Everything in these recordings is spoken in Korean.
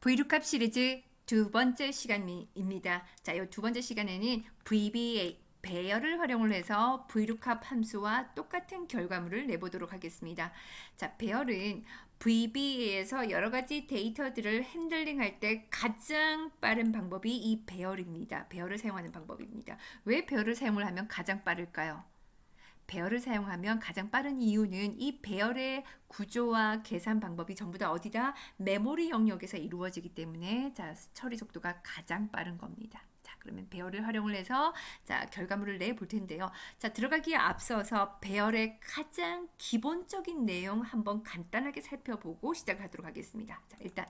Vlookup 시리즈 두 번째 시간입니다. 자, 이 두 번째 시간에는 VBA 배열을 활용을 해서 Vlookup 함수와 똑같은 결과물을 내보도록 하겠습니다. 자, 배열은 VBA에서 여러 가지 데이터들을 핸들링할 때 가장 빠른 방법이 이 배열입니다. 배열을 사용하는 방법입니다. 왜 배열을 사용을 하면 가장 빠를까요? 배열을 사용하면 가장 빠른 이유는 이 배열의 구조와 계산 방법이 전부 다 어디다? 메모리 영역에서 이루어지기 때문에 자, 처리 속도가 가장 빠른 겁니다. 자, 그러면 배열을 활용을 해서 자, 결과물을 내볼 텐데요. 자, 들어가기에 앞서서 배열의 가장 기본적인 내용 한번 간단하게 살펴보고 시작하도록 하겠습니다. 자, 일단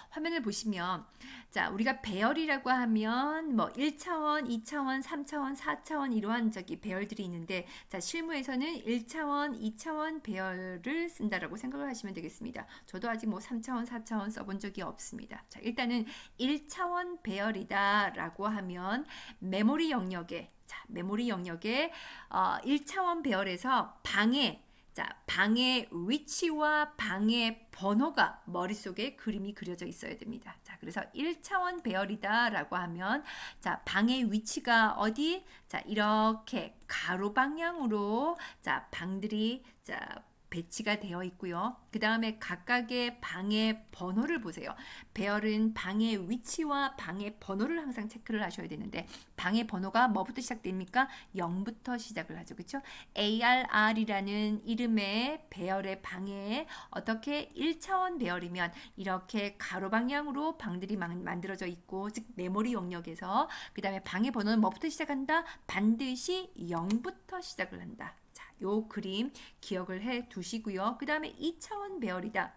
화면을 보시면 자, 우리가 배열이라고 하면 뭐 1차원, 2차원, 3차원, 4차원 이러한 저기 배열들이 있는데 자, 실무에서는 1차원, 2차원 배열을 쓴다라고 생각을 하시면 되겠습니다. 저도 아직 뭐 3차원, 4차원 써본 적이 없습니다. 자, 일단은 1차원 배열이다라고 하면 메모리 영역에 자, 메모리 영역에 1차원 배열에서 방의 위치와 방의 번호가 머릿속에 그림이 그려져 있어야 됩니다. 자, 그래서 1차원 배열이다라고 하면 자, 방의 위치가 어디? 자, 이렇게 가로 방향으로 자, 방들이 자, 배치가 되어 있고요. 그 다음에 각각의 방의 번호를 보세요. 배열은 방의 위치와 방의 번호를 항상 체크를 하셔야 되는데 방의 번호가 뭐부터 시작됩니까? 0부터 시작을 하죠. 그렇죠? ARR이라는 이름의 배열의 방에 어떻게 1차원 배열이면 이렇게 가로 방향으로 방들이 만들어져 있고 즉 메모리 영역에서 그 다음에 방의 번호는 뭐부터 시작한다? 반드시 0부터 시작을 한다. 요 그림 기억을 해 두시고요. 그 다음에 2차원 배열이다.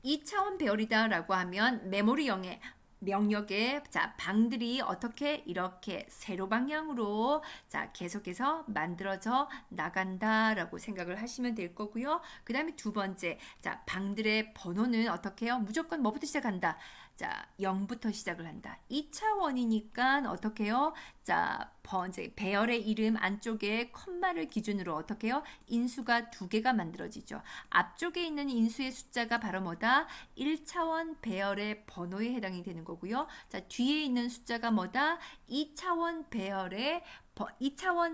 2차원 배열이다라고 하면 메모리 영역에 자, 방들이 어떻게 이렇게 세로 방향으로 자, 계속해서 만들어져 나간다라고 생각을 하시면 될 거고요. 그 다음에 두 번째, 자, 방들의 번호는 어떻게 해요? 무조건 뭐부터 시작한다? 자, 0부터 시작을 한다. 2차원이니까 어떻게 해요? 자, 이제 배열의 이름 안쪽에 컴마를 기준으로 어떻게 해요? 인수가 두 개가 만들어지죠. 앞쪽에 있는 인수의 숫자가 바로 뭐다? 1차원 배열의 번호에 해당이 되는 거고요. 자, 뒤에 있는 숫자가 뭐다? 2차원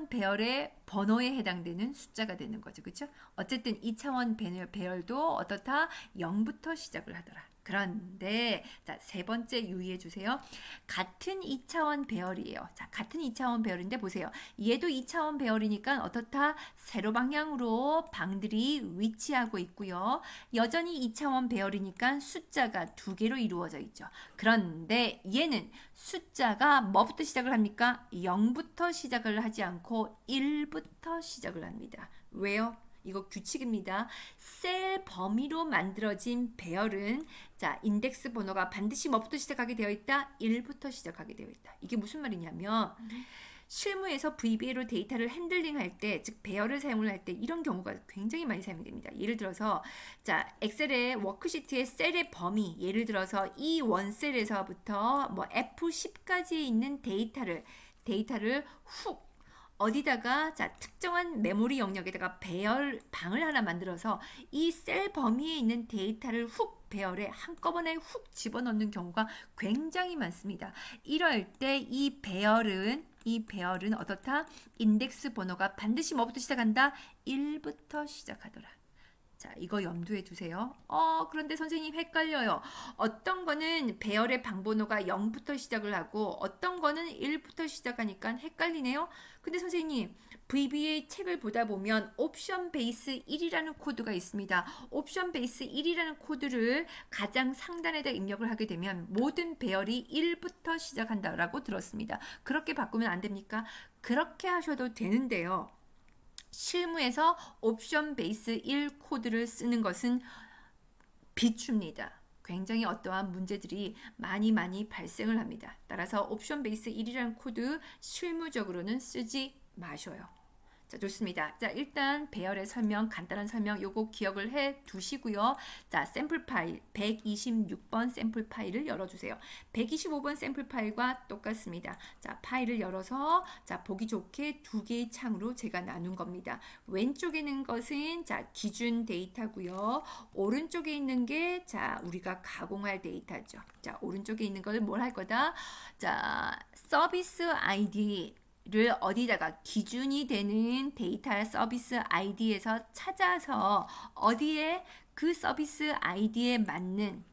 배열의 번호에 해당되는 숫자가 되는 거죠. 그렇죠? 어쨌든 2차원 배열도 어떻다? 0부터 시작을 하더라. 그런데 자, 세 번째 유의해 주세요. 같은 2차원 배열이에요. 자, 같은 2차원 배열인데 보세요. 얘도 2차원 배열이니까 어떻다? 세로 방향으로 방들이 위치하고 있고요. 여전히 2차원 배열이니까 숫자가 두 개로 이루어져 있죠. 그런데 얘는 숫자가 뭐부터 시작을 합니까? 0부터 시작을 하지 않고 1부터 시작을 합니다. 왜요? 이거 규칙입니다. 셀 범위로 만들어진 배열은 자, 인덱스 번호가 반드시 뭐부터 시작하게 되어 있다? 1부터 시작하게 되어 있다. 이게 무슨 말이냐면 실무에서 VBA로 데이터를 핸들링 할 때, 즉 배열을 사용을 할 때 이런 경우가 굉장히 많이 사용됩니다. 예를 들어서 자, 엑셀의 워크시트의 셀의 범위, 예를 들어서 이 원셀에서부터 뭐 F10까지 있는 데이터를 훅 어디다가 자, 특정한 메모리 영역에다가 배열 방을 하나 만들어서 이 셀 범위에 있는 데이터를 훅 배열에 한꺼번에 훅 집어넣는 경우가 굉장히 많습니다. 이럴 때 이 배열은 어떻다? 인덱스 번호가 반드시 뭐부터 시작한다? 1부터 시작하더라. 자, 이거 염두에 두세요. 그런데 선생님 헷갈려요. 어떤 거는 배열의 방번호가 0부터 시작을 하고 어떤 거는 1부터 시작하니까 헷갈리네요. 근데 선생님 VBA 책을 보다 보면 옵션 베이스 1이라는 코드가 있습니다. 옵션 베이스 1이라는 코드를 가장 상단에다 입력을 하게 되면 모든 배열이 1부터 시작한다라고 들었습니다. 그렇게 바꾸면 안 됩니까? 그렇게 하셔도 되는데요. 실무에서 옵션 베이스 1 코드를 쓰는 것은 비춥니다. 굉장히 어떠한 문제들이 많이 발생을 합니다. 따라서 옵션 베이스 1이라는 코드 실무적으로는 쓰지 마셔요. 자, 좋습니다. 자, 일단 배열의 설명, 간단한 설명 요거 기억을 해 두시고요. 자, 샘플 파일 126번 샘플 파일을 열어주세요. 125번 샘플 파일과 똑같습니다. 자, 파일을 열어서 자, 보기 좋게 두 개의 창으로 제가 나눈 겁니다. 왼쪽에 있는 것은 자, 기준 데이터고요. 오른쪽에 있는 게 자, 우리가 가공할 데이터죠. 자, 오른쪽에 있는 걸 뭘 할 거다? 자, 서비스 아이디 를 어디다가 기준이 되는 데이터 서비스 아이디에서 찾아서 어디에 그 서비스 아이디에 맞는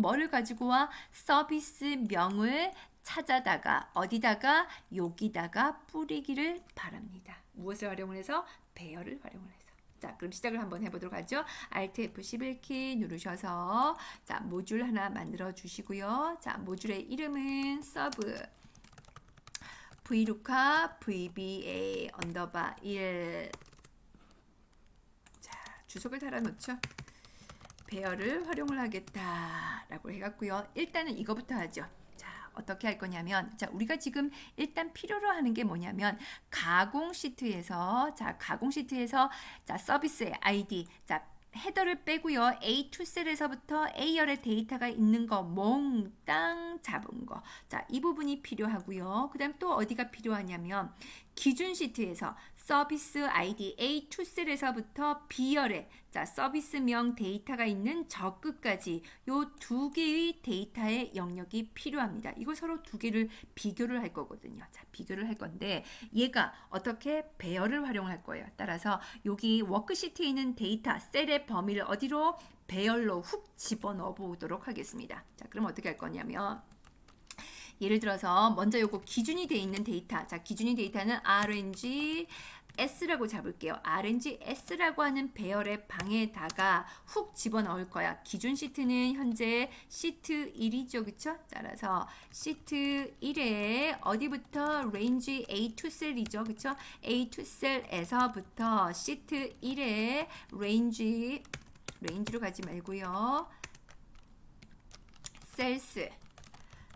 뭐를 가지고 와 서비스명을 찾아다가 어디다가 여기다가 뿌리기를 바랍니다. 무엇을 활용을 해서? 배열을 활용을 해서. 자, 그럼 시작을 한번 해보도록 하죠. Alt F11키 누르셔서 자, 모듈 하나 만들어 주시고요. 자, 모듈의 이름은 서브 VLOOKUP VBA 언더바 1. 자, 주석을 달아놓죠. 배열을 활용을 하겠다라고 해갖고요. 일단은 이거부터 하죠. 자, 어떻게 할 거냐면, 자, 우리가 지금 일단 필요로 하는 게 뭐냐면, 가공 시트에서, 자, 서비스의 아이디, 자, 헤더를 빼고요. A2 셀에서부터 A열의 데이터가 있는 거 몽땅 잡은 거. 자, 이 부분이 필요하고요. 그 다음 또 어디가 필요하냐면 기준 시트에서 서비스 아이디 A2 셀에서부터 B열의 자, 서비스명 데이터가 있는 저 끝까지 요 두 개의 데이터의 영역이 필요합니다. 이걸 서로 두 개를 비교를 할 거거든요. 자, 비교를 할 건데 얘가 어떻게 배열을 활용할 거예요. 따라서 여기 워크시트에 있는 데이터 셀의 범위를 어디로 배열로 훅 집어넣어 보도록 하겠습니다. 자, 그럼 어떻게 할 거냐면 예를 들어서 먼저 요거 기준이 돼 있는 데이터. 자, 기준이 데이터는 RNG S라고 잡을게요. RNG S라고 하는 배열의 방에다가 훅 집어넣을 거야. 기준 시트는 현재 시트 1이죠. 그쵸? 따라서 시트 1에 어디부터 range A2 셀이죠. 그쵸? A2 셀에서부터 시트 1에 range로 가지 말고요. 셀스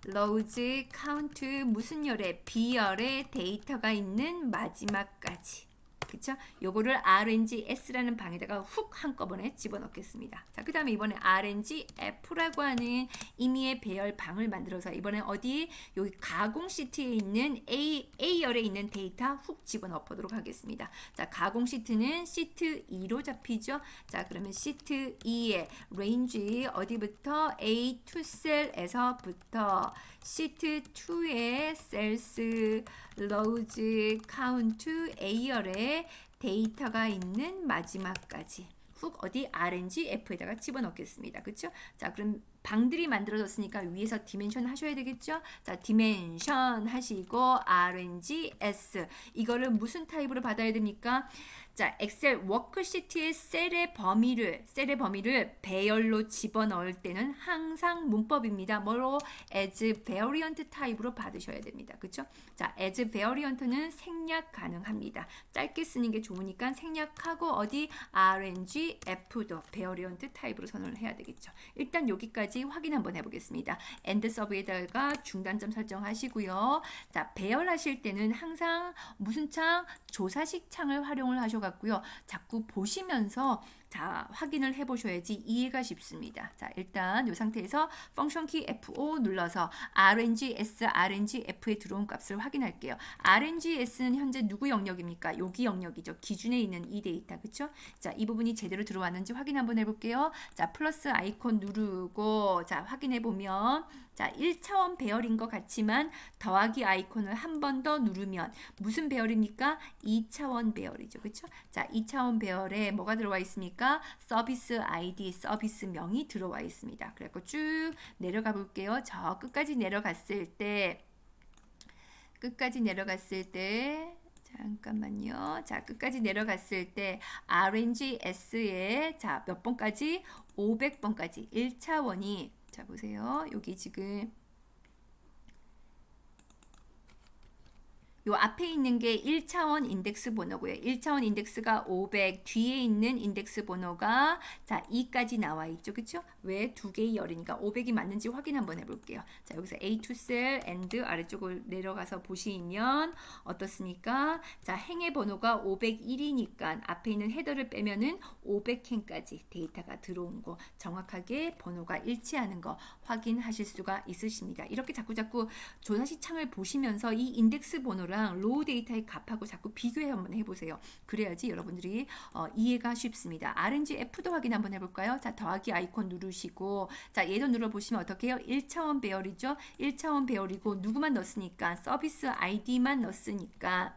로즈 카운트 무슨 열의 B열의 데이터가 있는 마지막까지 그쵸? 요거를 RNGS라는 방에다가 훅 한꺼번에 집어넣겠습니다. 자, 그 다음에 이번에 RNGF라고 하는 임의의 배열 방을 만들어서 이번에 어디 여기 가공 시트에 있는 A열에 있는 데이터 훅 집어넣어 보도록 하겠습니다. 자, 가공 시트는 시트 2로 잡히죠. 자, 그러면 시트 2의 range 어디부터 A2 셀에서부터 시트 2의 셀스 로즈 카운트 A열의 데이터가 있는 마지막까지 훅 어디 RNGF에다가 집어넣겠습니다. 그쵸? 자, 그럼 방들이 만들어졌으니까 위에서 디멘션 하셔야 되겠죠? 자, 디멘션 하시고 RNGS 이거를 무슨 타입으로 받아야 됩니까? 자, 엑셀 워크시트의 셀의 범위를 배열로 집어넣을 때는 항상 문법입니다. 뭐로? as variant 타입으로 받으셔야 됩니다. 그쵸? 자, as variant는 생략 가능합니다. 짧게 쓰는 게 좋으니까 생략하고 어디 RNGF도 variant 타입으로 선언을 해야 되겠죠. 일단 여기까지 확인 한번 해보겠습니다. end 서브에다가 중단점 설정하시고요. 자, 배열하실 때는 항상 무슨 창? 조사식 창을 활용을 하셔갖고요. 자꾸 보시면서 자, 확인을 해보셔야지 이해가 쉽습니다. 자, 일단 이 상태에서 펑션 키 F5 눌러서 RNGS, RNGF에 들어온 값을 확인할게요. RNGS는 현재 누구 영역입니까? 여기 영역이죠. 기준에 있는 이 데이터, 그쵸? 자, 이 부분이 제대로 들어왔는지 확인 한번 해볼게요. 자, 플러스 아이콘 누르고 자, 확인해보면 자, 1차원 배열인 것 같지만 더하기 아이콘을 한 번 더 누르면 무슨 배열입니까? 2차원 배열이죠. 그쵸? 자, 2차원 배열에 뭐가 들어와 있습니까? 서비스 아이디, 서비스명이 들어와 있습니다. 그래서 쭉 내려가 볼게요. 저 끝까지 내려갔을 때 잠깐만요. 자, 끝까지 내려갔을 때 RNGS에 자, 몇 번까지? 500번까지 1차원이 자, 보세요. 여기 지금 요 앞에 있는 게 1차원 인덱스 번호고요. 1차원 인덱스가 500, 뒤에 있는 인덱스 번호가 자 2까지 나와 있죠. 그쵸? 왜 두 개의 열이니까 500이 맞는지 확인 한번 해볼게요. 자 여기서 A2 셀 and 아래쪽을 내려가서 보시면 어떻습니까? 자 행의 번호가 501이니까 앞에 있는 헤더를 빼면은 500행까지 데이터가 들어온 거 정확하게 번호가 일치하는 거 확인하실 수가 있으십니다. 이렇게 자꾸 조사시 창을 보시면서 이 인덱스 번호랑 로우 데이터의 값하고 자꾸 비교해 한번 해보세요. 그래야지 여러분들이 이해가 쉽습니다. RNGF도 확인 한번 해볼까요? 자 더하기 아이콘 누르시고 자 얘도 눌러보시면 어떻게 해요? 1차원 배열이죠. 1차원 배열이고 누구만 넣었으니까 서비스 아이디만 넣었으니까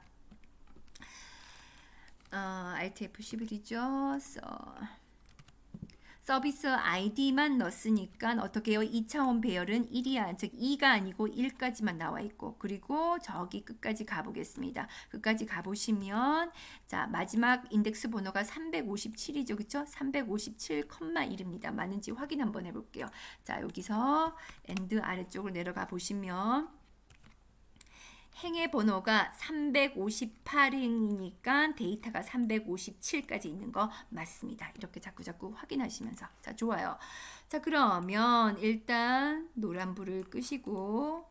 Alt F11이죠. 서비스 아이디만 넣었으니까 어떻게 해요? 2차원 배열은 1이야. 즉 2가 아니고 1까지만 나와 있고 그리고 저기 끝까지 가보겠습니다. 끝까지 가보시면 자 마지막 인덱스 번호가 357이죠. 그쵸? 357,1입니다. 맞는지 확인 한번 해볼게요. 자 여기서 엔드 아래쪽으로 내려가 보시면 행의 번호가 358이니까 데이터가 357까지 있는 거 맞습니다. 이렇게 자꾸 확인하시면서 자 좋아요. 자 그러면 일단 노란불을 끄시고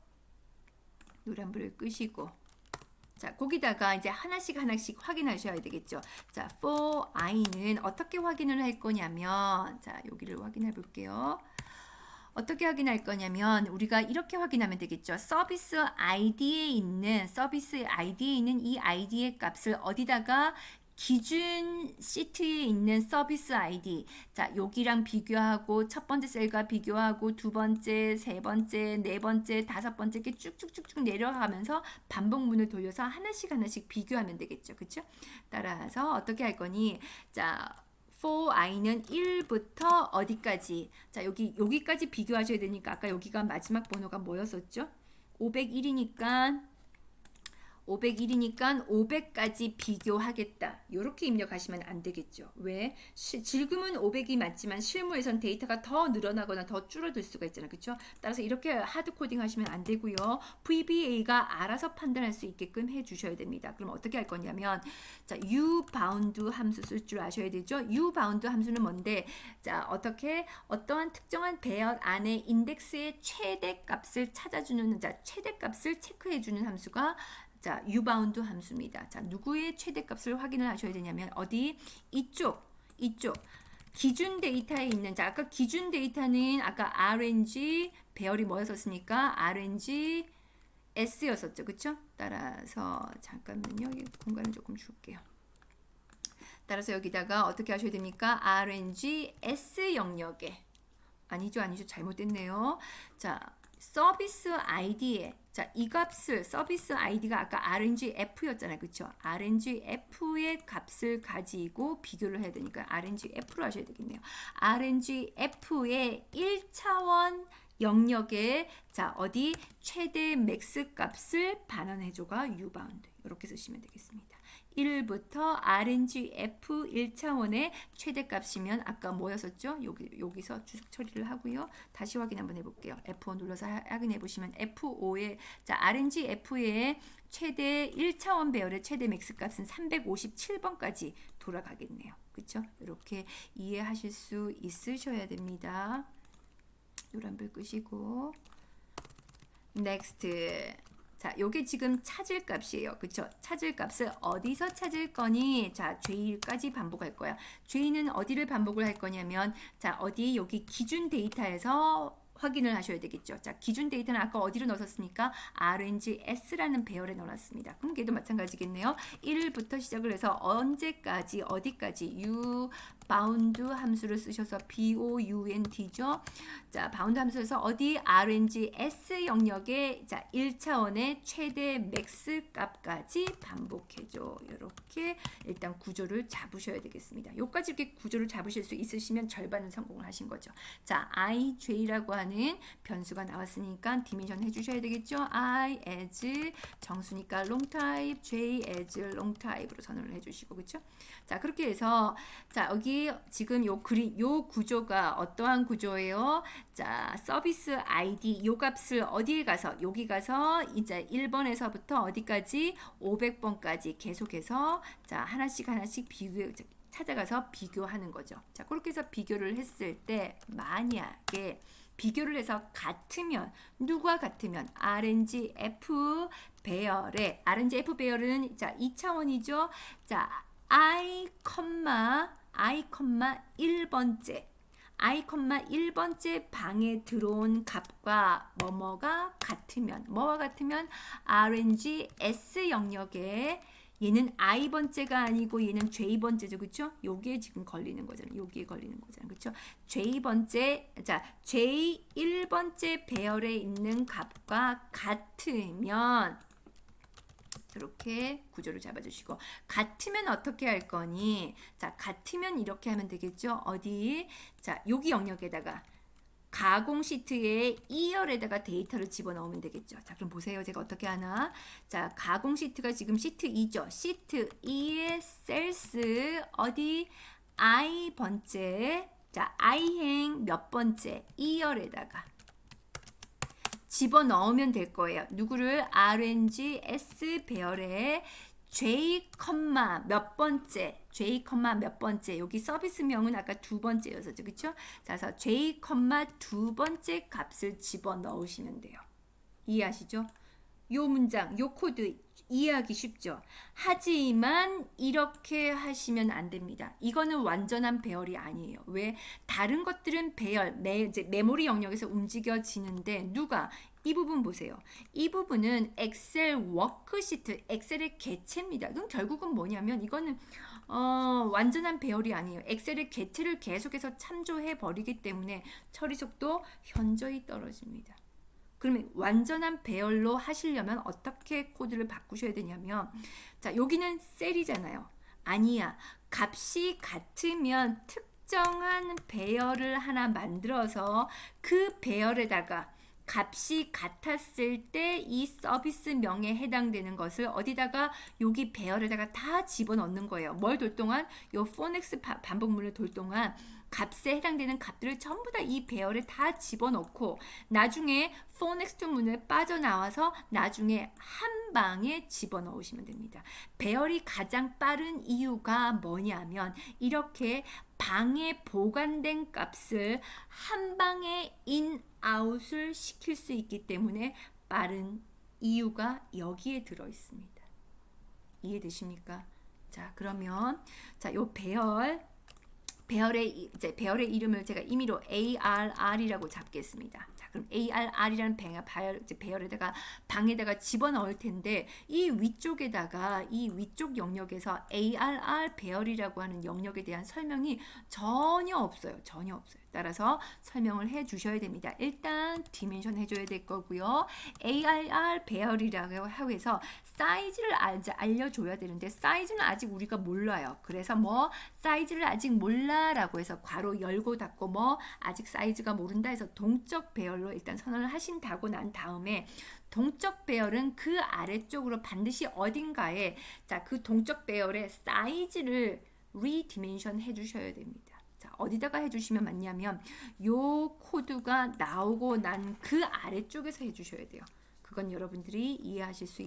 자 거기다가 이제 하나씩 확인하셔야 되겠죠. 자 for i는 어떻게 확인을 할 거냐면 자 여기를 확인해 볼게요. 어떻게 확인할 거냐면 우리가 이렇게 확인하면 되겠죠. 서비스 아이디에 있는 이 아이디의 값을 어디다가 기준 시트에 있는 서비스 아이디 자 여기랑 비교하고 첫 번째 셀과 비교하고 두 번째, 세 번째, 네 번째, 다섯 번째 이렇게 쭉쭉쭉쭉 내려가면서 반복문을 돌려서 하나씩 비교하면 되겠죠. 그렇죠? 따라서 어떻게 할 거니? 자 for i는 1부터 어디까지? 자, 여기까지 비교하셔야 되니까 아까 여기가 마지막 번호가 뭐였었죠? 501이니까 500까지 비교하겠다. 이렇게 입력하시면 안 되겠죠. 왜? 지금은 500이 맞지만 실무에선 데이터가 더 늘어나거나 더 줄어들 수가 있잖아요. 그렇죠? 따라서 이렇게 하드 코딩 하시면 안 되고요. VBA가 알아서 판단할 수 있게끔 해 주셔야 됩니다. 그럼 어떻게 할 거냐면 자, ubound 함수 쓸 줄 아셔야 되죠. ubound 함수는 뭔데? 자, 어떠한 특정한 배열 안에 인덱스의 최대 값을 찾아주는 최대 값을 체크해 주는 함수가 자, ubound 함수입니다. 자, 누구의 최대값을 확인을 하셔야 되냐면 어디? 이쪽 기준 데이터에 있는 자, 아까 기준 데이터는 아까 RNG 배열이 뭐였었습니까? RNG S였었죠. 그쵸? 따라서 잠깐만요. 여기 공간을 조금 줄게요. 따라서 여기다가 어떻게 하셔야 됩니까? RNG S 영역에 아니죠. 잘못됐네요. 자, 서비스 아이디에 자, 이 값을 서비스 아이디가 아까 RNGF였잖아요. 그렇죠? RNGF의 값을 가지고 비교를 해야 되니까 RNGF로 하셔야 되겠네요. RNGF의 1차원 영역에 자, 어디 최대 맥스 값을 반환해줘가 ubound. 이렇게 쓰시면 되겠습니다. 1부터 RNGF 1차원의 최대값이면 아까 뭐였었죠? 여기서 주석 처리를 하고요. 다시 확인 한번 해볼게요. F5 눌러서 확인해 보시면 F5의 자 RNGF의 최대 1차원 배열의 최대 맥스 값은 357번까지 돌아가겠네요. 그렇죠? 이렇게 이해하실 수 있으셔야 됩니다. 노란불 끄시고 Next. 자, 요게 지금 찾을 값이에요. 그쵸? 찾을 값을 어디서 찾을 거니? 자, J까지 반복할 거야. J는 어디를 반복을 할 거냐면, 자, 어디 여기 기준 데이터에서 확인을 하셔야 되겠죠. 자, 기준 데이터는 아까 어디로 넣었습니까? RNGS라는 배열에 넣어놨습니다. 그럼 걔도 마찬가지겠네요. 1부터 시작을 해서 언제까지, 어디까지, bound 함수를 쓰셔서 bound죠. 자, bound 함수에서 어디 RNGS 영역의 자 1차원의 최대 맥스 값까지 반복해줘. 이렇게 일단 구조를 잡으셔야 되겠습니다. 여기까지 이렇게 구조를 잡으실 수 있으시면 절반은 성공을 하신 거죠. 자, IJ라고 하는 라는 변수가 나왔으니까 디멘션 해주셔야 되겠죠. I as 정수니까 long type, J as long type으로 선언을 해주시고, 그렇죠? 자, 그렇게 해서 자, 여기 지금 요 구조가 어떠한 구조예요? 자, 서비스 ID 요 값을 어디에 가서 여기 가서 이제 1번에서부터 어디까지 500번까지 계속해서 자, 하나씩 찾아가서 비교하는 거죠. 자, 그렇게 해서 비교를 했을 때 만약에 비교를 해서 같으면 누가 같으면 RNG-F 배열의 RNG-F 배열은 자 2차원이죠. 자 I, 1번째 I,1번째 방에 들어온 값과 뭐뭐가 같으면 RNG S 영역에 얘는 I번째가 아니고 얘는 J번째죠. 그쵸? 요게 지금 걸리는 거잖아요. 여기에 걸리는 거잖아요. 그쵸? J번째, 자, J1번째 배열에 있는 값과 같으면 이렇게 구조를 잡아주시고 같으면 어떻게 할 거니? 자, 같으면 이렇게 하면 되겠죠? 어디? 자, 여기 영역에다가 가공 시트에 2열에다가 데이터를 집어넣으면 되겠죠. 자, 그럼 보세요. 제가 어떻게 하나? 자, 가공 시트가 지금 시트 2죠. 시트 2의 셀스 어디? I번째. 자, I행 몇 번째? 2열에다가 집어넣으면 될 거예요. 누구를? RNG S 배열에 J, 몇 번째, J, 몇 번째. 여기 서비스명은 아까 두 번째였었죠. 그쵸? 자, 그래서 J, 두 번째 값을 집어넣으시면 돼요. 이해하시죠? 요 문장, 요 코드 이해하기 쉽죠? 하지만 이렇게 하시면 안 됩니다. 이거는 완전한 배열이 아니에요. 왜? 다른 것들은 배열, 메모리 영역에서 움직여지는데 누가? 이 부분 보세요. 이 부분은 엑셀 워크시트, 엑셀의 개체입니다. 그럼 결국은 뭐냐면 이거는 완전한 배열이 아니에요. 엑셀의 개체를 계속해서 참조해 버리기 때문에 처리 속도 현저히 떨어집니다. 그러면 완전한 배열로 하시려면 어떻게 코드를 바꾸셔야 되냐면 자, 여기는 셀이잖아요. 아니야. 값이 같으면 특정한 배열을 하나 만들어서 그 배열에다가 값이 같았을 때 이 서비스명에 해당되는 것을 어디다가 여기 배열에다가 다 집어넣는 거예요. 뭘 돌 동안? 요 포넥스 반복문을 돌 동안 값에 해당되는 값들을 전부 다 이 배열에 다 집어넣고 나중에 for next 문을 빠져나와서 나중에 한 방에 집어넣으시면 됩니다. 배열이 가장 빠른 이유가 뭐냐면 이렇게 방에 보관된 값을 한 방에 in, out을 시킬 수 있기 때문에 빠른 이유가 여기에 들어 있습니다. 이해되십니까? 자, 그러면 자, 요 배열의 이름을 제가 임의로 ARR이라고 잡겠습니다. 자, 그럼 ARR이라는 배열에다가 방에다가 집어넣을 텐데 이 위쪽 영역에서 ARR 배열이라고 하는 영역에 대한 설명이 전혀 없어요. 따라서 설명을 해 주셔야 됩니다. 일단 디멘션 해줘야 될 거고요. ARR 배열이라고 해서 사이즈를 알려줘야 되는데 사이즈는 아직 우리가 몰라요. 그래서 사이즈를 아직 몰라라고 해서 괄호 열고 닫고 아직 사이즈가 모른다 해서 동적 배열로 일단 선언을 하신다고 난 다음에 동적 배열은 그 아래쪽으로 반드시 어딘가에 자, 그 동적 배열의 사이즈를 리디멘션 해주셔야 됩니다. 자, 어디다가 해주시면 맞냐면 요 코드가 나오고 난 그 아래쪽에서 해주셔야 돼요. 그건 여러분들이 이해하실 수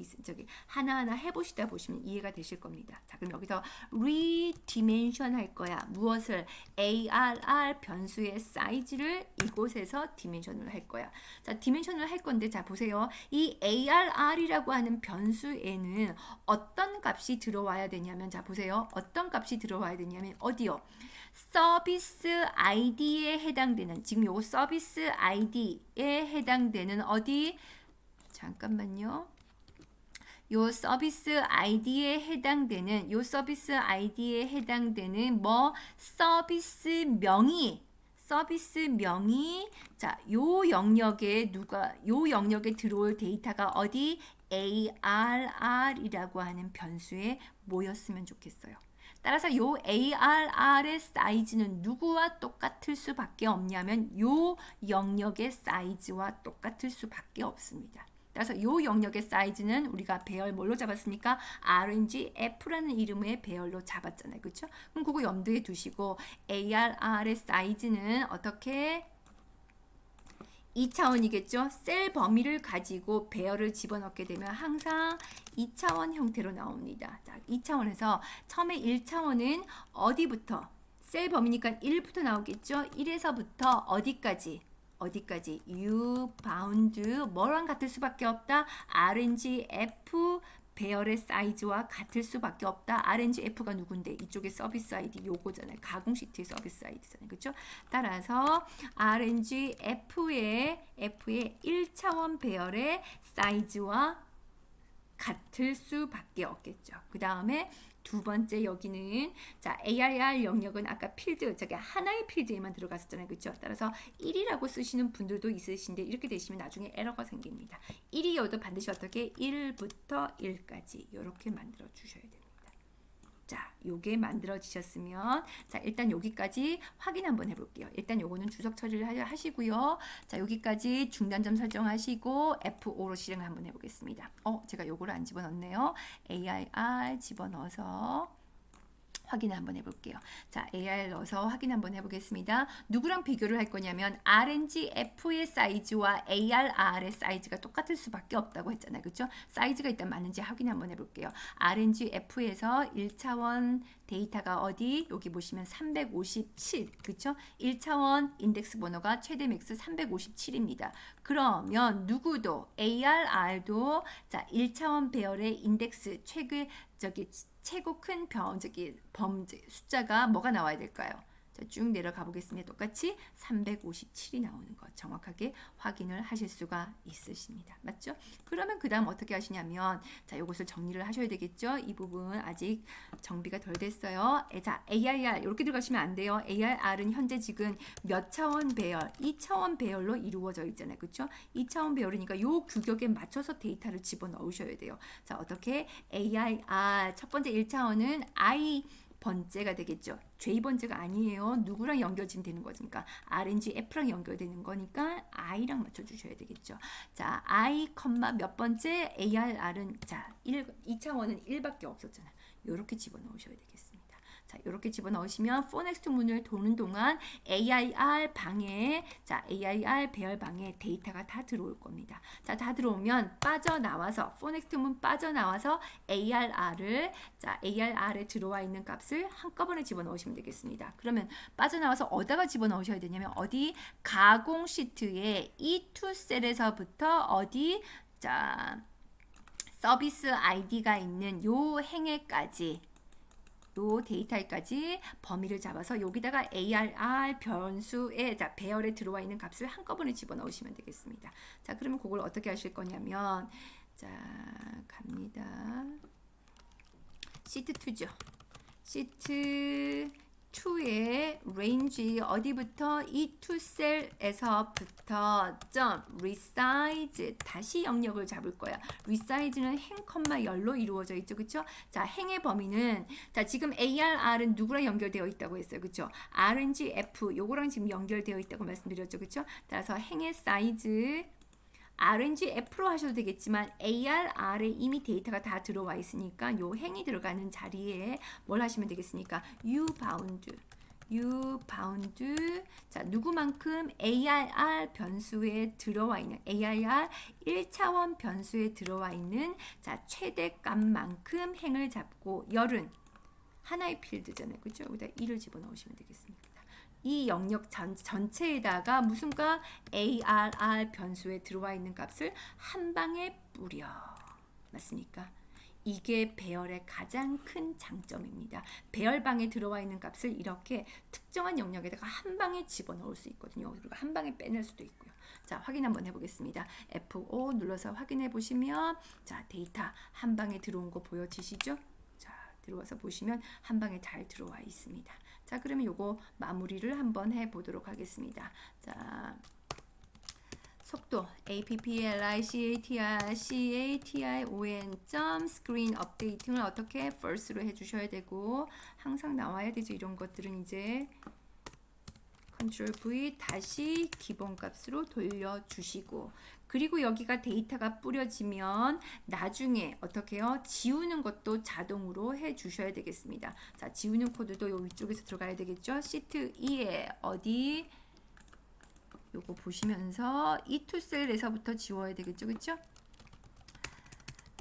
하나하나 해보시다 보시면 이해가 되실 겁니다. 자, 그럼 여기서 리디멘션 할 거야. 무엇을? ARR 변수의 사이즈를 이곳에서 디멘션을 할 거야. 자, 디멘션을 할 건데 자, 보세요. 이 ARR이라고 하는 변수에는 어떤 값이 들어와야 되냐면 자, 보세요. 어떤 값이 들어와야 되냐면 어디요? 서비스 아이디에 해당되는 지금 요 서비스 아이디에 해당되는 어디? 잠깐만요. 요 서비스 아이디에 해당되는 서비스 명이 자, 요 영역에 들어올 데이터가 어디? ARR이라고 하는 변수에 모였으면 좋겠어요. 따라서 요 ARR의 사이즈는 누구와 똑같을 수밖에 없냐면 요 영역의 사이즈와 똑같을 수밖에 없습니다. 따라서 요 영역의 사이즈는 우리가 배열 뭘로 잡았습니까? RNGF라는 이름의 배열로 잡았잖아요. 그렇죠? 그럼 그거 염두에 두시고 ARR의 사이즈는 어떻게 2차원이겠죠? 셀 범위를 가지고 배열을 집어넣게 되면 항상 2차원 형태로 나옵니다. 자, 2차원에서 처음에 1차원은 어디부터? 셀 범위니까 1부터 나오겠죠? 1에서부터 어디까지? U 바운드 뭐랑 같을 수밖에 없다? RNGF 배열의 사이즈와 같을 수밖에 없다. RNGF가 누군데? 이쪽에 서비스 아이디 요거잖아요. 가공 시트의 서비스 아이디잖아요. 그렇죠? 따라서 RNGF의 1차원 배열의 사이즈와 같을 수밖에 없겠죠. 그 다음에 두 번째 여기는 자 AIR 영역은 아까 필드 저기 하나의 필드에만 들어갔었잖아요. 그렇죠? 따라서 1이라고 쓰시는 분들도 있으신데 이렇게 되시면 나중에 에러가 생깁니다. 1이어도 반드시 어떻게 1부터 1까지 이렇게 만들어 주셔야 됩니다. 자, 요게 만들어지셨으면 자 일단 여기까지 확인 한번 해볼게요. 일단 요거는 주석 처리를 하시고요. 자 여기까지 중단점 설정하시고 F5로 실행을 한번 해보겠습니다. 제가 요거를 안 집어넣네요. AIR 집어넣어서 확인을 한번 해볼게요. 자, AR 넣어서 확인 한번 해보겠습니다. 누구랑 비교를 할 거냐면 RNGF의 사이즈와 ARR의 사이즈가 똑같을 수밖에 없다고 했잖아요. 그렇죠? 사이즈가 일단 맞는지 확인 한번 해볼게요. RNGF에서 1차원 데이터가 어디? 여기 보시면 357. 그렇죠? 1차원 인덱스 번호가 최대 맥스 357입니다. 그러면 누구도 ARR도 자, 1차원 배열의 인덱스 최고 큰 숫자가 뭐가 나와야 될까요? 자, 쭉 내려가 보겠습니다. 똑같이 357이 나오는 것 정확하게 확인을 하실 수가 있으십니다. 맞죠? 그러면 그 다음 어떻게 하시냐면 자, 이것을 정리를 하셔야 되겠죠? 이 부분 아직 정비가 덜 됐어요. 자, AIR 이렇게 들어가시면 안 돼요. AIR은 현재 지금 몇 차원 배열? 2차원 배열로 이루어져 있잖아요. 그렇죠? 2차원 배열이니까 요 규격에 맞춰서 데이터를 집어넣으셔야 돼요. 자, 어떻게 AIR 첫 번째 1차원은 번째가 되겠죠. J번째가 아니에요. 누구랑 연결지면 되는 거니까 RNGF랑 연결되는 거니까 I랑 맞춰주셔야 되겠죠. 자, I, 몇 번째 ARR은 자 2차원은 1밖에 없었잖아요. 이렇게 집어넣으셔야 되겠습니다. 자, 이렇게 집어넣으시면 포넥스트 문을 도는 동안 AIR 방에 자 AIR 배열 방에 데이터가 다 들어올 겁니다. 자, 다 들어오면 빠져나와서 포넥스트 문 빠져나와서 ARR에 들어와 있는 값을 한꺼번에 집어넣으시면 되겠습니다. 그러면 빠져나와서 어디다가 집어넣으셔야 되냐면 어디 가공 시트에 E2 셀에서부터 어디 자 서비스 아이디가 있는 요 행에까지 요 데이터까지 범위를 잡아서 여기다가 ARR 변수의 자 배열에 들어와 있는 값을 한꺼번에 집어넣으시면 되겠습니다. 자, 그러면 그걸 어떻게 하실 거냐면 자 갑니다. 시트 2죠. 시트 2의 range 어디부터 E2 셀에서부터 resize 다시 영역을 잡을 거야. resize는 행, 열로 이루어져 있죠. 그렇죠? 자, 행의 범위는 자, 지금 ARR은 누구랑 연결되어 있다고 했어요. 그렇죠? RNGF 요거랑 지금 연결되어 있다고 말씀드렸죠. 그렇죠? 따라서 행의 사이즈 RNGF로 하셔도 되겠지만 ARR에 이미 데이터가 다 들어와 있으니까 요 행이 들어가는 자리에 뭘 하시면 되겠습니까? U 바운드 자 누구만큼 ARR 변수에 들어와 있는 ARR 1차원 변수에 들어와 있는 자 최대값만큼 행을 잡고 열은 하나의 필드잖아요. 그렇죠? 여기다 1을 집어넣으시면 되겠습니다. 이 영역 전체에다가 무슨 값? ARR 변수에 들어와 있는 값을 한 방에 뿌려. 맞습니까? 이게 배열의 가장 큰 장점입니다. 배열방에 들어와 있는 값을 이렇게 특정한 영역에다가 한 방에 집어넣을 수 있거든요. 그리고 한 방에 빼낼 수도 있고요. 자, 확인 한번 해보겠습니다. F5 눌러서 확인해 보시면 자 데이터 한 방에 들어온 거 보여지시죠? 자, 들어와서 보시면 한 방에 잘 들어와 있습니다. 자, 그러면 요거 마무리를 한번 해보도록 하겠습니다. 자, 속도 application screen 업데이팅을 어떻게 first로 해주셔야 되고 항상 나와야 되죠. 이런 것들은 이제 Ctrl V 다시 기본값으로 돌려주시고 그리고 여기가 데이터가 뿌려지면 나중에 어떻게 해요? 지우는 것도 자동으로 해주셔야 되겠습니다. 자, 지우는 코드도 요 위쪽에서 들어가야 되겠죠? 시트 2에 어디 요거 보시면서 이 투셀에서부터 지워야 되겠죠, 그렇죠?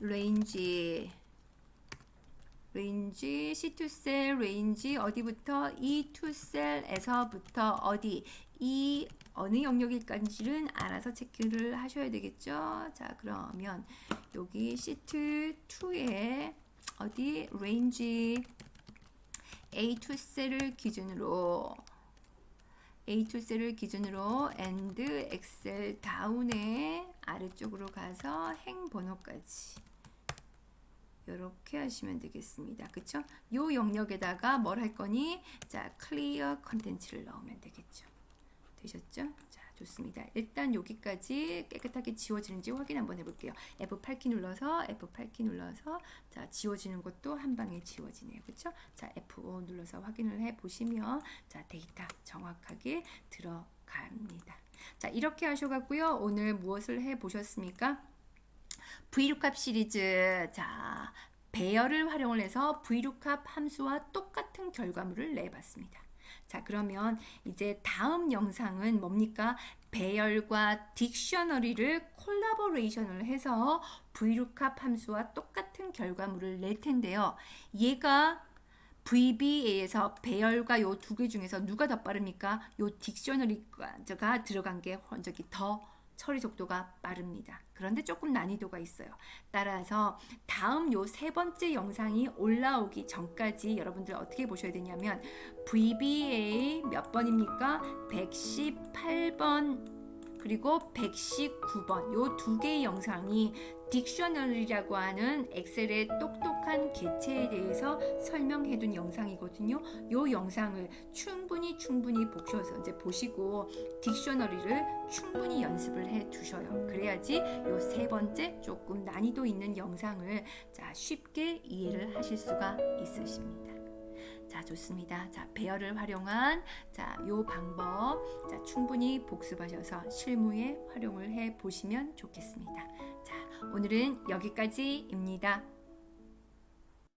레인지 C2셀 레인지 어디부터 이 투셀에서부터 어디 이 어느 영역일까지는 알아서 체크를 하셔야 되겠죠. 자, 그러면 여기 시트 2에 어디 레인지 A2셀을 기준으로 A2셀을 기준으로 and 엑셀 다운에 아래쪽으로 가서 행 번호까지 이렇게 하시면 되겠습니다. 그쵸? 요 영역에다가 뭘 할 거니? 자, 클리어 컨텐츠를 넣으면 되겠죠. 되셨죠? 자, 좋습니다. 일단 여기까지 깨끗하게 지워지는지 확인 한번 해볼게요. F8키 눌러서 자, 지워지는 것도 한 방에 지워지네요. 그쵸? 자, F5 눌러서 확인을 해 보시면 자, 데이터 정확하게 들어갑니다. 자, 이렇게 하셔갖고요. 오늘 무엇을 해 보셨습니까? VLOOKUP 시리즈, 자, 배열을 활용을 해서 VLOOKUP 함수와 똑같은 결과물을 내봤습니다. 자, 그러면 이제 다음 영상은 뭡니까? 배열과 딕셔너리를 콜라보레이션을 해서 VLOOKUP 함수와 똑같은 결과물을 낼 텐데요. 얘가 VBA에서 배열과 요 두 개 중에서 누가 더 빠릅니까? 요 딕셔너리가 들어간 게 저기 더 처리 속도가 빠릅니다. 그런데 조금 난이도가 있어요. 따라서 다음 요 세 번째 영상이 올라오기 전까지 여러분들 어떻게 보셔야 되냐면 VBA 몇 번입니까? 118번 그리고 119번 요 두 개의 영상이 딕셔너리라고 하는 엑셀의 똑똑한 개체에 대해서 설명해 둔 영상이거든요. 요 영상을 충분히 보셔서 이제 보시고 딕셔너리를 충분히 연습을 해 두셔요. 그래야지 요 세 번째 조금 난이도 있는 영상을 자, 쉽게 이해를 하실 수가 있으십니다. 자, 좋습니다. 자, 배열을 활용한 자, 요 방법 자, 충분히 복습하셔서 실무에 활용을 해 보시면 좋겠습니다. 자, 오늘은 여기까지입니다.